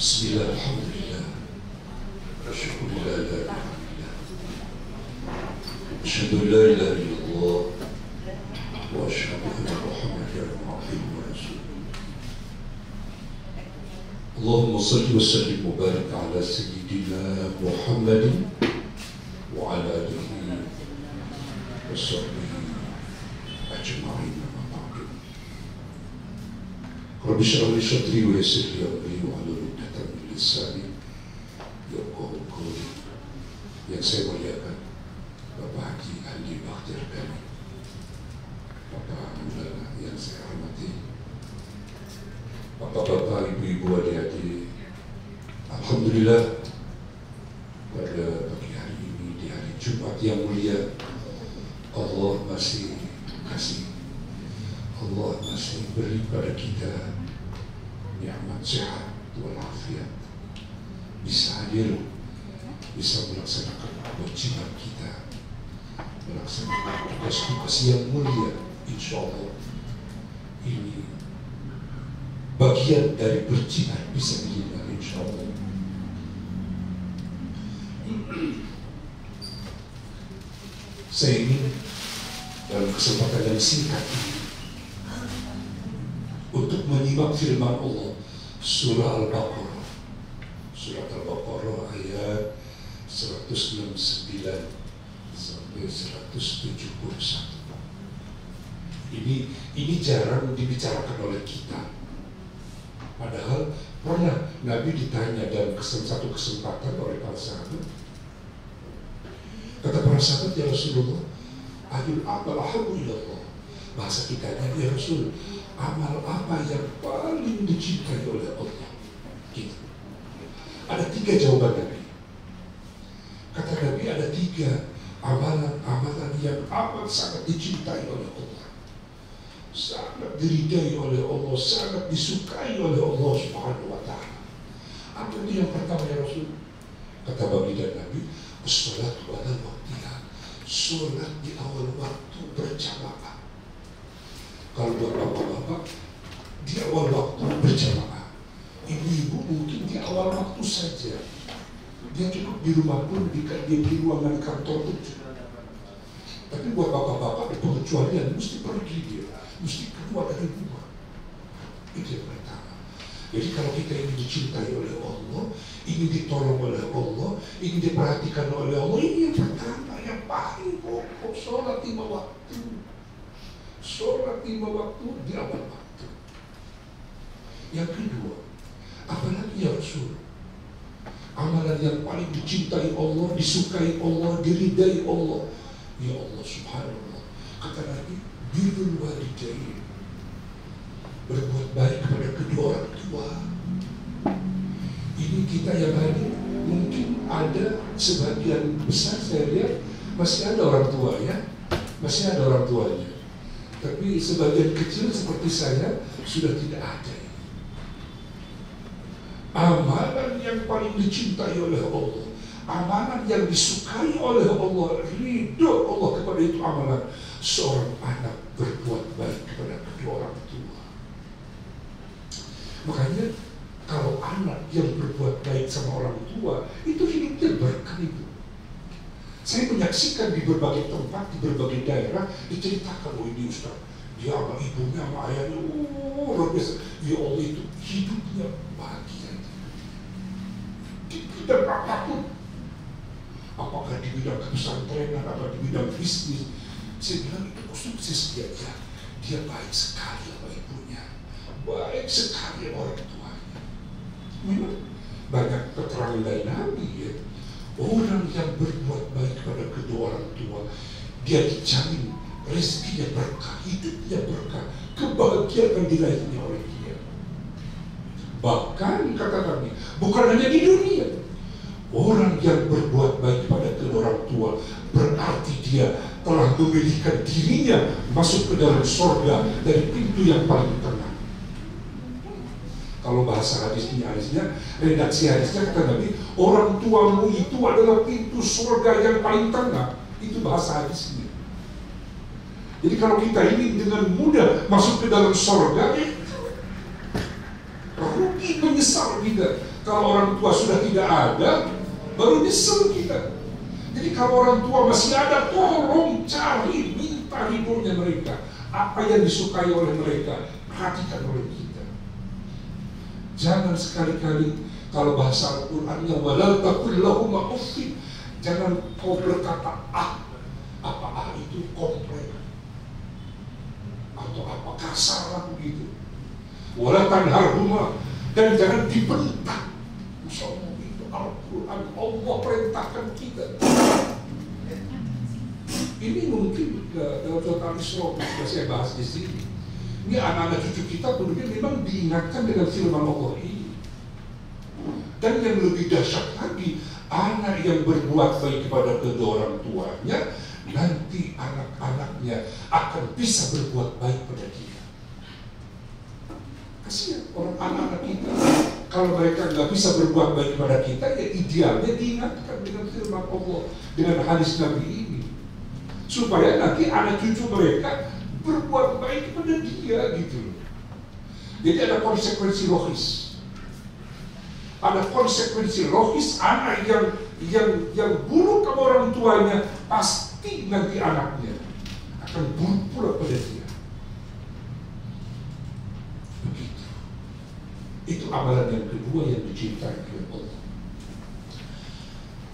Bismillah, alhamdulillah, syukurillah, la ilaha illallah, asyhadu an la ilaha illallah, wa asyhadu anna Muhammadan abduhu wa rasuluh. Allahumma salli wa sallim wa barik ala sayyidina Muhammadin wa ala alihi wa sahbihi ajma'in. Rabbi shrah li sadri wa yassir li amri wa hlul 'uqdatam min lisani yafqahu qawli. Yang saya muliakan Bapak Haji Andi Bakhtiar kami, Bapak Maulana yang saya hormati, Bapak-bapak, ibu-ibu, adik-adik, alhamdulillah pada pagi hari ini di hari Jumat yang mulia, Allah masih kasih, Allah masih beri pada kita nikmat sehat walafiat, bisa hadir, bisa melaksanakan kewajiban kita, melaksanakan tugas-tugas yang mulia. Insya Allah ini bagian dari berjihad bisa kita, insya Allah. Saya ingin dalam kesempatan yang singkat ini untuk menyimak firman Allah surah Al-Baqarah, surat Al-Baqarah ayat 169 sampai 171. Ini jarang dibicarakan oleh kita. Padahal pernah Nabi ditanya dalam satu kesempatan oleh para sahabat. Kata para sahabat, ya Rasulullah, ayul amal ahabbu ilallah. Bahasa kita, ya Rasul, amal apa yang paling dicintai oleh Allah? Gitu. Ada 3 jawaban Nabi. Kata Nabi, ada 3 amalan yang amat sangat dicintai oleh Allah, sangat diridai oleh Allah, sangat disukai oleh Allah Subhanahu wa ta'ala. Apa itu yang pertama ya Rasul? Kata baginda Nabi, as-salatu ala waqtiha, sholat di awal waktu berjamaah. Kalau buat bapak-bapak, di awal waktu berjamaah. Ibu-ibu mungkin di awal waktu saja. Dia cukup di rumah pun, dia di ruangan kantor pun. Tapi buat bapak-bapak ada pengecualian, mesti pergi dia, mesti keluar dari rumah. Itu yang pertama. Jadi kalau kita ingin dicintai oleh Allah, ingin ditolong oleh Allah, ingin diperhatikan oleh Allah, ini yang pertama, yang paling pokok, sholat 5 waktu. Sholat 5 waktu di awal waktu. Yang kedua, apalagi ya Rasul? Amalan yang paling dicintai Allah, disukai Allah, diridai Allah. Ya Allah Subhanallah. Kata Nabi, birrul walidain, berbuat baik kepada kedua orang tua. Ini kita yang hadir, mungkin ada sebagian besar saya lihat masih ada orang tua ya, masih ada orang tuanya. Tapi sebagian kecil seperti saya sudah tidak ada. Amalan yang paling dicintai oleh Allah, amalan yang disukai oleh Allah, ridho Allah kepada itu amalan. Seorang anak berbuat baik kepada kedua orang tua. Makanya kalau anak yang berbuat baik sama orang tua, itu hidupnya berkah itu. Saya menyaksikan di berbagai tempat, di berbagai daerah, diceritakan, oh ini Ustaz, dia sama ibunya, sama ayahnya, luar biasa. Ya Allah, itu hidupnya bahagia. Kita tak takut. Apakah di bidang pesantrenan, atau di bidang bisnis. Saya bilang itu sukses dia. Dia baik sekali sama ibunya, baik sekali orang tuanya. Memang banyak keterangan dari Nabi ya. Orang yang berbuat baik pada kedua orang tua, dia dijamin rezekinya berkah, hidupnya berkah, kebahagiaan akan diraihnya oleh dia. Bahkan kata Nabi, bukan hanya di dunia, orang yang berbuat baik pada kedua orang tua berarti dia telah memilihkan dirinya masuk ke dalam surga dari pintu yang paling tengah. Kalau bahasa hadisnya, redaksi hadisnya kata Nabi, orang tuamu itu adalah pintu surga yang paling tengah. Itu bahasa hadisnya. Jadi kalau kita ingin dengan mudah masuk ke dalam surga, rugi menyesal kita. Kalau orang tua sudah tidak ada, baru nyesel kita. Jadi kalau orang tua masih ada, tolong cari, minta ridhonya mereka. Apa yang disukai oleh mereka, perhatikan oleh kita. Jangan sekali-kali, kalau bahasa Al-Qur'annya, wala taqul lahum uffin, jangan kau berkata apa itu komplain atau apa kasar lah begitu. Wala tanharhuma, dan jangan dibentak. Misalnya itu Al-Quran, Allah perintahkan kita. Ini mungkin dalam total Isra yang saya bahas di sini. Ini anak-anak cucu kita kemudian memang diingatkan dengan firman Allah ini. Dan yang lebih dahsyat lagi, anak yang berbuat baik kepada kedua orang tuanya, nanti anak-anaknya akan bisa berbuat baik pada dia. Kasihan orang anak-anak kita, kalau mereka nggak bisa berbuat baik kepada kita, ya idealnya diingatkan dengan firman Allah, dengan hadis Nabi ini, supaya nanti anak cucu mereka berbuat baik kepada dia gitu. Jadi ada konsekuensi logis. Ada konsekuensi logis, anak yang buruk sama orang tuanya, pasti nanti anaknya akan buruk pula pada dia. Begitu. Itu amalan yang kedua yang dicintai oleh Allah.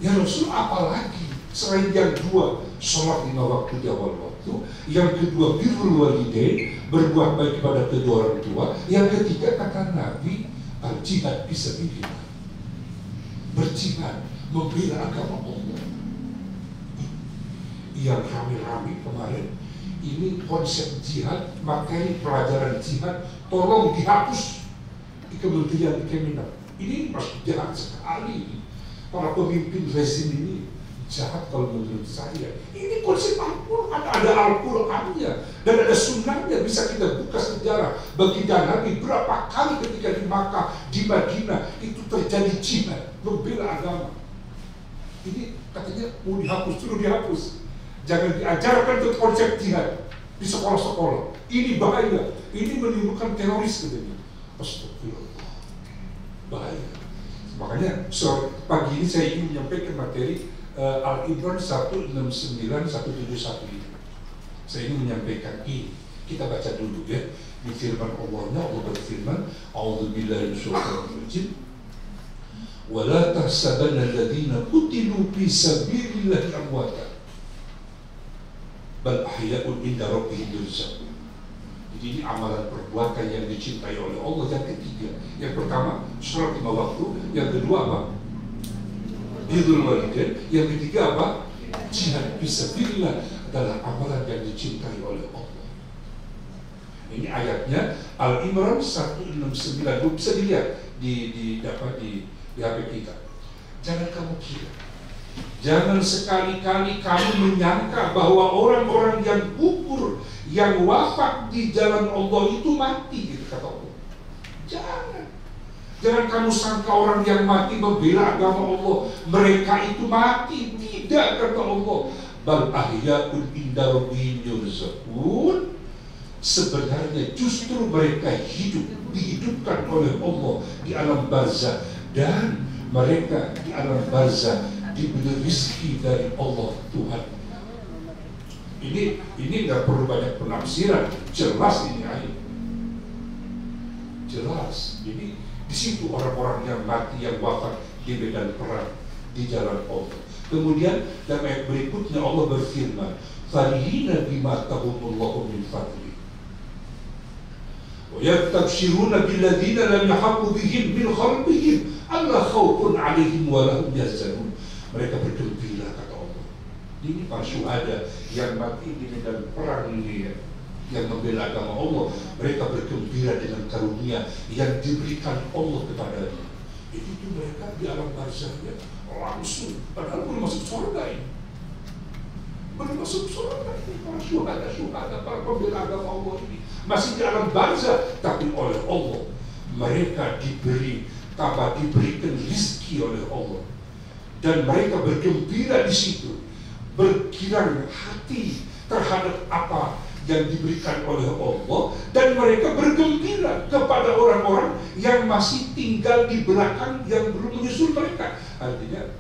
Ya Rasul, apalagi selain yang dua, sholat 5 waktu di awal waktu, yang kedua birrul walidain, berbuat baik kepada kedua orang tua, yang ketiga kata Nabi, al-jihad fisabilillah, berjihad membela agama Allah. Yang rame-rame kemarin ini konsep jihad, makanya pelajaran jihad tolong dihapus di Kementerian Kemenang. Ini masih jahat sekali. Para pemimpin rezim ini jahat kalau menurut saya. Ini konsep Al-Quran, ada Al-Qurannya dan ada sunnahnya. Bisa kita buka sejarah baginda Nabi berapa kali ketika di Makkah, di Madinah itu terjadi jihad membela agama. Ini katanya mau dihapus, suruh dihapus. Jangan diajarkan ke konsep jihad di sekolah-sekolah. Ini bahaya. Ini menimbulkan teroris katanya. Astagfirullah, bahaya. Makanya pagi ini saya ingin menyampaikan materi Al-Imran 169-171 itu. Saya ingin menyampaikan ini. Kita baca dulu ya. Di firman Allah-nya, Allah berfirman, A'udzubillahi minasyaitonir rajim. Wa la tahsabanna alladziina qutilu fi sabilillahi amwatan bal ahya'un 'inda rabbihim yurzaqun. Jadi ini amalan perbuatan yang dicintai oleh Allah yang ketiga. Yang pertama, sholat 5 waktu. Yang kedua apa? Birrul walidain. Yang ketiga apa? Jihad fisabilillah adalah amalan yang dicintai oleh Allah. Ini ayatnya Al-Imran 169. Bisa dilihat di HP kita. Jangan kamu kira, jangan sekali-kali kamu menyangka bahwa orang-orang yang gugur, yang wafat di jalan Allah itu mati, gitu kata Allah. Jangan kamu sangka orang yang mati membela agama Allah mereka itu mati. Tidak, kata Allah. Bal ahya'un inda rabbihim yurzaqun. Sebenarnya justru mereka hidup, dihidupkan oleh Allah di alam barzakh, dan mereka di alam barzakh diberi rezeki dari Allah Tuhan. Ini nggak perlu banyak penafsiran, jelas ini ayat. Jelas. Jadi di situ orang-orang yang mati, yang wafat di medan perang di jalan Allah. Kemudian dalam ayat berikutnya Allah berfirman, farihina bima tahumullahu min fadli wa yastabshiruna billadzina lam yahqqu bihim min khalqihim alla khaufun 'alaihim wa lahum yahzanun. Mereka bergembira, kata Allah. Ini para syuhada yang mati di medan perang ini ya, yang membela agama Allah, mereka bergembira dengan karunia yang diberikan Allah kepadanya. Itu mereka di alam barzakhnya langsung, padahal belum masuk surga ini. Belum masuk surga ini para syuhada, para pembela agama Allah ini masih di alam barzakh, tapi oleh Allah mereka diberikan rezeki oleh Allah, dan mereka bergembira di situ, berkirang hati terhadap apa yang diberikan oleh Allah, dan mereka bergembira bergembira kepada orang-orang yang masih tinggal di belakang yang belum menyusul mereka. Artinya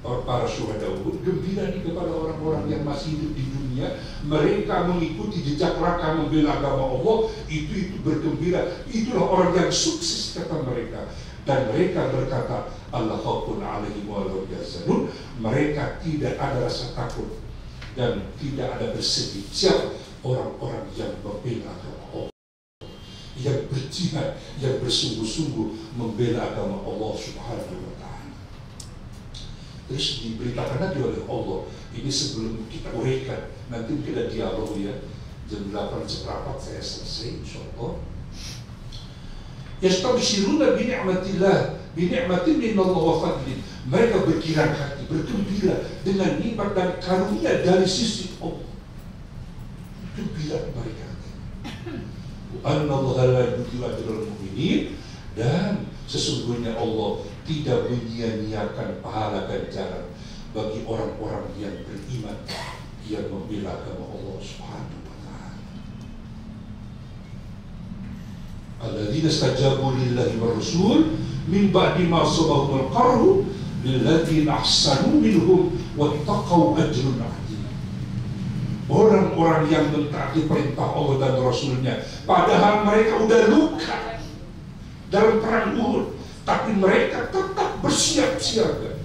para syuhada Uhud gembira nih kepada orang-orang yang masih hidup di dunia. Mereka mengikuti jejak mereka membela agama Allah, itu bergembira. Itulah orang yang sukses, kata mereka. Dan mereka berkata, Allah khaufun alaihim wa lahum yahzanun. Mereka tidak ada rasa takut dan tidak ada bersedih. Siapa? Orang-orang yang membela agama Allah, yang berjihad, yang bersungguh-sungguh membela agama Allah Subhanahu wa ta'ala. Terus diberitakan lagi oleh Allah, ini sebelum kita uraikan, nanti kita dialog ya, jam 8 seperempat saya selesai insyaallah. Yastabshiruna bi ni'matillah, bi ni'matin minallah wa fadlin. Mereka berkira hati, bergembira dengan nikmat dan karunia dari sisi Allah. Gembira mereka. Anallahu la yudhi'u ajral mu'minin, dan sesungguhnya Allah tidak menyia-nyiakan pahala ganjaran bagi orang-orang yang beriman yang membela agama Allah Subhanahu wa ta'ala. Alladzina istajabu lillahi wa rasul min ba'di ma asabahumul qarhu lilladzina ahsanu minhum wattaqau ajrun 'azim. Orang-orang yang mentaati perintah Allah dan Rasulnya, padahal mereka udah luka dalam perang Uhud, tapi mereka tetap bersiap siaga.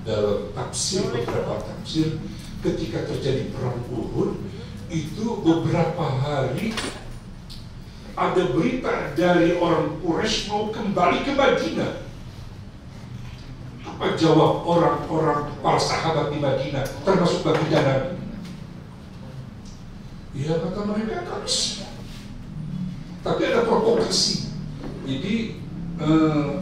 Dalam tafsir, beberapa tafsir, ketika terjadi perang Uhud, itu beberapa hari ada berita dari orang Quraisy mau kembali ke Madinah. Apa jawab orang-orang para sahabat di Madinah, termasuk baginda Nabi? Ya, kata mereka, kami siap. Tapi ada provokasi. Jadi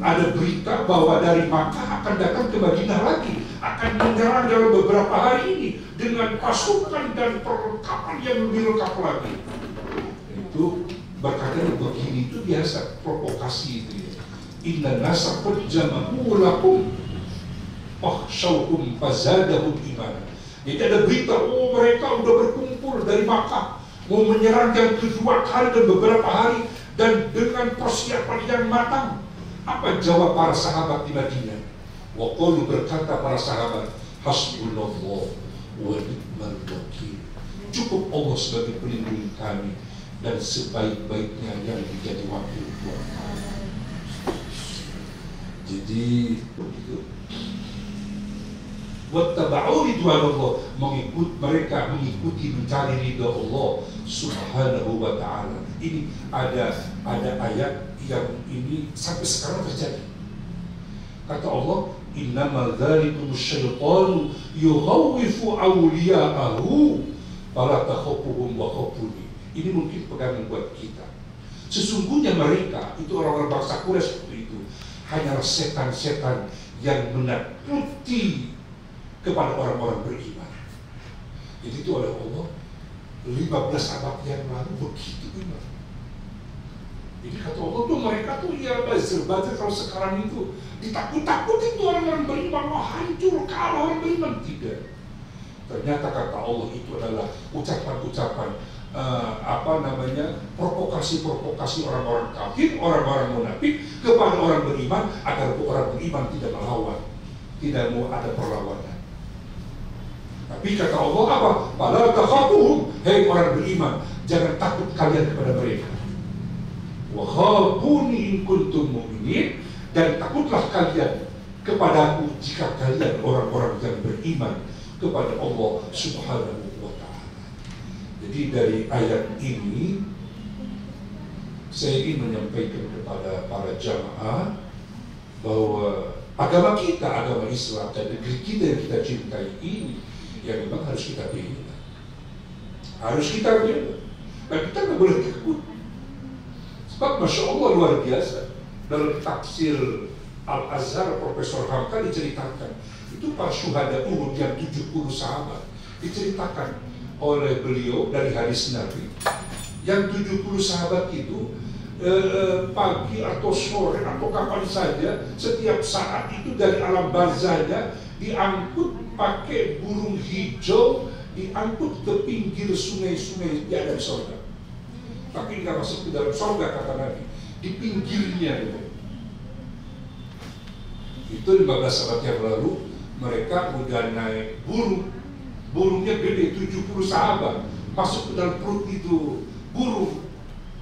ada berita bahwa dari Makkah akan datang ke Madinah lagi, akan menyerang dalam beberapa hari ini dengan pasukan dan perlengkapan yang lebih lengkap lagi. Itu berkata begini, itu biasa provokasi itu ya. Inna nasa qad jama'u lakum fakhshawhum fazadahum imanan. Jadi ada berita, oh mereka udah berkumpul dari Makkah mau menyerang yang kedua kali dan beberapa hari dan dengan persiapan yang matang. Apa jawab para sahabat di Madinah? Wa qalu, berkata para sahabat, hasbunallah wa ni'mal wakil. Cukup Allah sebagai pelindung kami dan sebaik-baiknya yang menjadi wakil buat kami. Jadi begitu. Wattaba'u ridwanallah, mereka mengikuti mencari ridha Allah Subhanahu wa ta'ala. Ini ada ayat yang ini sampai sekarang terjadi. Kata Allah, innamal dzalikumus syaitanu yukhawwifu awliya'ahu fala takhafuhum wa khafuni. Ini mungkin pegangan buat kita. Sesungguhnya mereka, itu orang-orang bangsa Quraisy seperti itu, hanyalah setan-setan yang menakuti kepada orang-orang beriman. Jadi itu oleh Allah 15 abad yang lalu begitu iman. Jadi kata Allah tuh mereka tuh ya bazir kalau sekarang itu ditakut-takutin tuh orang-orang beriman, wah hancur kalau orang beriman. Tidak. Ternyata kata Allah itu adalah ucapan-ucapan provokasi orang-orang kafir, orang-orang munafik kepada orang beriman agar orang beriman tidak melawan, tidak mau ada perlawanan. Tapi kata Allah apa? Fala takhafuhum, hei orang beriman, jangan takut kalian kepada mereka. Wa khafuni in kuntum mu'minin, dan takutlah kalian kepadaku jika kalian orang-orang yang beriman kepada Allah Subhanahu wa ta'ala. Jadi dari ayat ini saya ingin menyampaikan kepada para jamaah bahwa agama kita, agama Islam dan negeri kita yang kita cintai ini, ya memang harus kita bela. Harus kita bela. Dan kita nggak boleh takut. Sebab Masya Allah luar biasa. Dalam tafsir Al-Azhar, Profesor Hamka diceritakan, itu para syuhada Uhud yang 70 sahabat, diceritakan oleh beliau dari hadis Nabi. Yang 70 sahabat itu pagi atau sore atau kapan saja, setiap saat itu dari alam barzahnya diangkut pakai burung hijau, diangkut ke pinggir sungai-sungai di ada di surga. tapi nggak masuk ke dalam surga kata Nabi, di pinggirnya gitu. Itu 15 abad yang lalu mereka udah naik burungnya gede 70 sahabat, masuk ke dalam perut itu burung,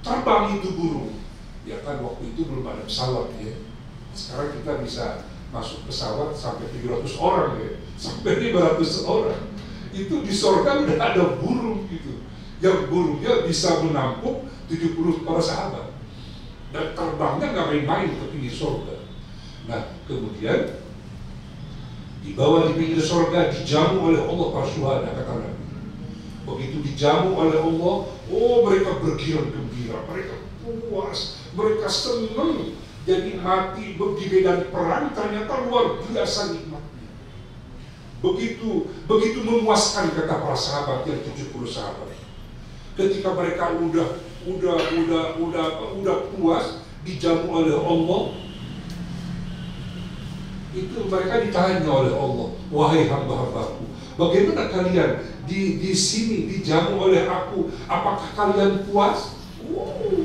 terbang itu burung. Ya kan waktu itu belum ada pesawat ya. Sekarang kita bisa masuk pesawat sampai 700 orang ya, sampai 500 orang. Itu di surga udah ada burung gitu, yang burungnya bisa menampung 70 para sahabat, dan terbangnya nggak main-main ke pinggir surga. Nah kemudian dibawa di pinggir surga, dijamu oleh Allah para syuhada kata Nabi. Begitu dijamu oleh Allah, oh mereka bergiran gembira, mereka puas, mereka senang. Jadi mati di medan perang ternyata luar biasa nikmatnya. Begitu memuaskan kata para sahabat yang 70 sahabat. Ketika mereka udah puas dijamu oleh Allah, itu mereka ditanya oleh Allah, wahai hamba-hambaku, bagaimana kalian di sini dijamu oleh aku? Apakah kalian puas?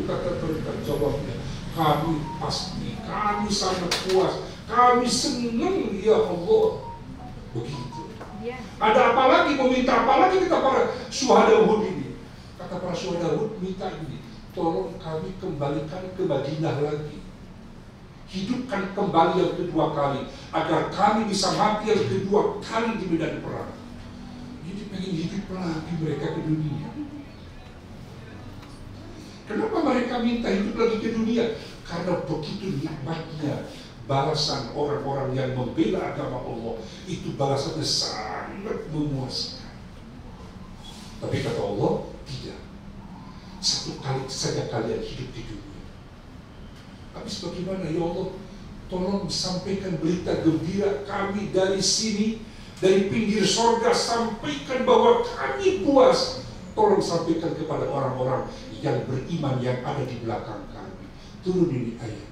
Kata mereka jawabnya, kami pasti, kami sangat puas, kami senang ya Allah. Begitu. Ada apa lagi, meminta apa lagi kita para syuhada Uhud ini? Kata para syuhada Uhud minta ini, tolong kami kembalikan ke Madinah lagi, hidupkan kembali yang kedua kali, agar kami bisa mati yang kedua kali di medan perang. Jadi pengen hidup lagi mereka ke dunia. Kenapa mereka minta hidup lagi ke dunia? Karena begitu nikmatnya balasan orang-orang yang membela agama Allah, itu balasannya sangat memuaskan. Tapi kata Allah, tidak. Satu kali saja kalian hidup di dunia. Habis bagaimana ya Allah? Tolong sampaikan berita gembira kami dari sini, dari pinggir surga, sampaikan bahwa kami puas. Tolong sampaikan kepada orang-orang yang beriman yang ada di belakang kami. Turun ini ayat.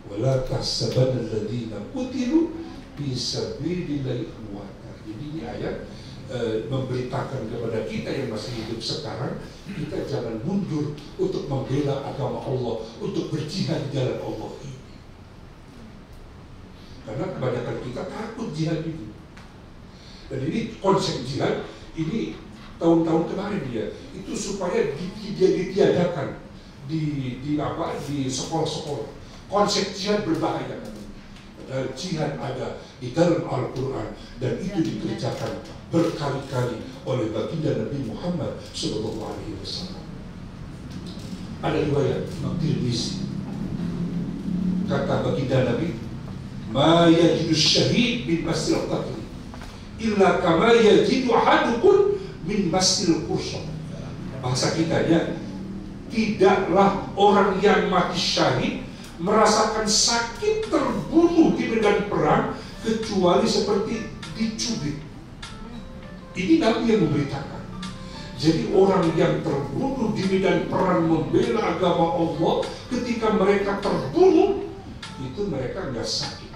Wala tahsabanna alladziina qutilu fi sabilillahi amwata. Jadi ini ayat memberitakan kepada kita yang masih hidup sekarang, kita jangan mundur untuk membela agama Allah, untuk berjihad di jalan Allah ini. Karena kebanyakan kita takut jihad itu. Dan ini konsep jihad ini tahun-tahun kemarin itu supaya dia ditiadakan di sekolah-sekolah. Konsep jihad berbahaya. Jihad ada di dalam Al-Quran dan itu dikerjakan berkali-kali oleh baginda Nabi Muhammad SAW. Ada riwayat Imam Tirmizi, kata baginda Nabi, ma yajidu syahid min masil qatl illa kama yajidu ahadukum min masil kursa. Bahasa kitanya, tidaklah orang yang mati syahid merasakan sakit terbunuh di medan perang kecuali seperti dicubit. Ini Nabi yang memberitakan. Jadi orang yang terbunuh di medan perang membela agama Allah, ketika mereka terbunuh itu mereka nggak sakit,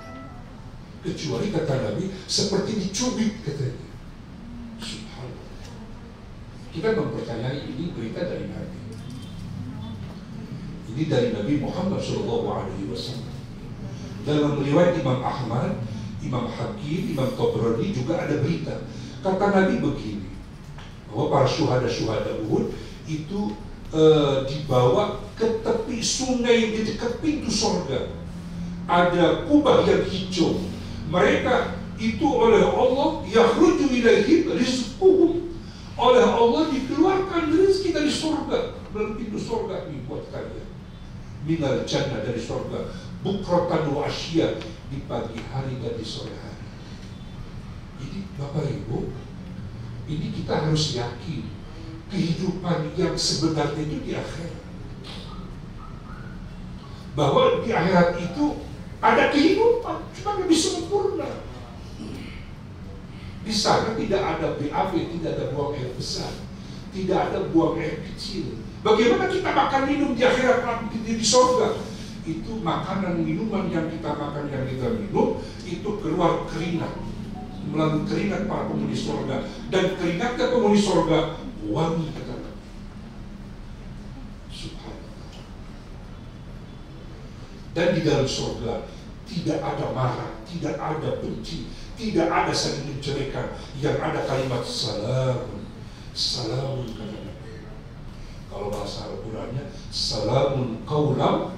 kecuali kata Nabi seperti dicubit katanya. Subhanallah. Kita mempercayai ini berita dari Nabi. Ini dari Nabi Muhammad SAW. Dalam riwayat Imam Ahmad, Imam Hakim, Imam Tabrani juga ada berita. Kata Nabi begini, bahwa para syuhada Uhud itu dibawa ke tepi sungai di dekat pintu surga. Ada kubah yang hijau. Mereka itu oleh Allah yakhruju ilaihim rizquhum. Oleh Allah dikeluarkan rezeki dari surga, melalui pintu surga ini buat kalian. Minal jannah, dari surga, bukratan wa asya, di pagi hari dan di sore hari. Jadi Bapak Ibu, ini kita harus yakin kehidupan yang sebenarnya itu di akhirat. Bahwa di akhirat itu ada kehidupan, cuma lebih sempurna. Di sana tidak ada BAB, tidak ada buang air besar, tidak ada buang air kecil. Bagaimana kita makan minum di akhirat di surga? Itu makanan minuman yang kita makan, yang kita minum, itu keluar keringat, melalui keringat para penghuni surga, dan keringatnya penghuni surga wangi, kata Subhanallah. Dan di dalam surga tidak ada marah, tidak ada benci, tidak ada saling menjelekan. Yang ada kalimat salamun, salamun kata Nabi. Kalau bahasa Al-Qurannya salamun qaulam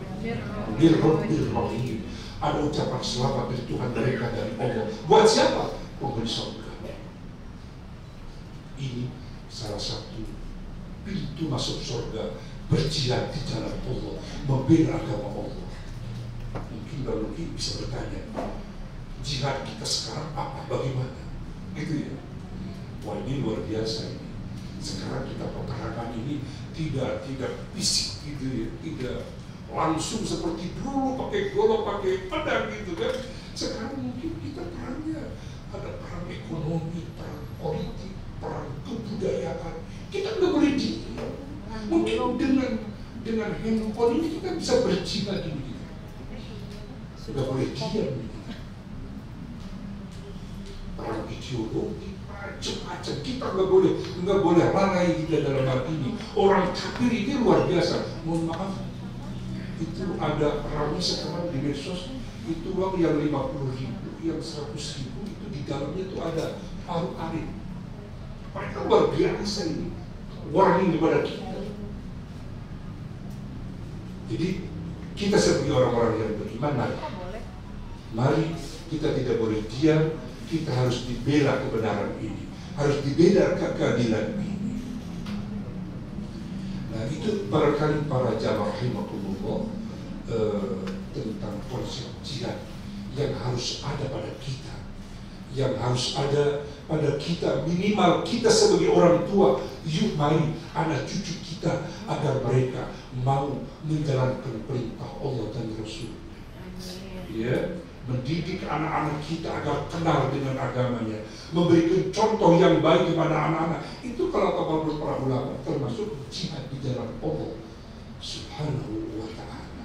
min rabbir rahim. Ada ucapan selamat dari Tuhan mereka dari Allah. Buat siapa? Penghuni surga. Ini salah satu pintu masuk surga, berjihad di jalan Allah, membela agama Allah. Mungkin kalau bisa bertanya, jihad kita sekarang apa, bagaimana? Gitu ya. Wah, ini luar biasa ini. Sekarang kita peperangan ini tidak fisik gitu ya, tidak langsung seperti dulu pakai golok, pakai pedang gitu kan. Sekarang mungkin kita perangnya ada perang ekonomi, perang politik, perang kebudayaan. Kita nggak boleh diam. Mungkin dengan handphone ini kita bisa berjihad ini. Nggak boleh diam ini. Perang ideologi, macam-macam. Kita nggak boleh lalai kita dalam hal ini. Orang kafir ini luar biasa. Mohon maaf, itu ada ramai sekarang di medsos. Itu uang yang 50.000, yang 100.000 itu di dalamnya itu ada paru arit. Mereka luar biasa ini. Warning kepada kita. Jadi kita sebagai orang-orang yang beriman, mari kita tidak boleh diam. Kita harus dibela kebenaran ini, harus dibela keadilan ini. Nah, itu barangkali para jamaah rahimakumullah tentang konsep jihad yang harus ada pada kita, yang harus ada pada kita, minimal kita sebagai orang tua. Yuk mari anak cucu kita agar mereka mau menjalankan perintah Allah dan Rasul. Ya. Mendidik anak-anak kita agar kenal dengan agamanya, memberikan contoh yang baik kepada anak-anak. Itu kalau kata para ulama termasuk jihad di jalan Allah Subhanahu wa ta'ala.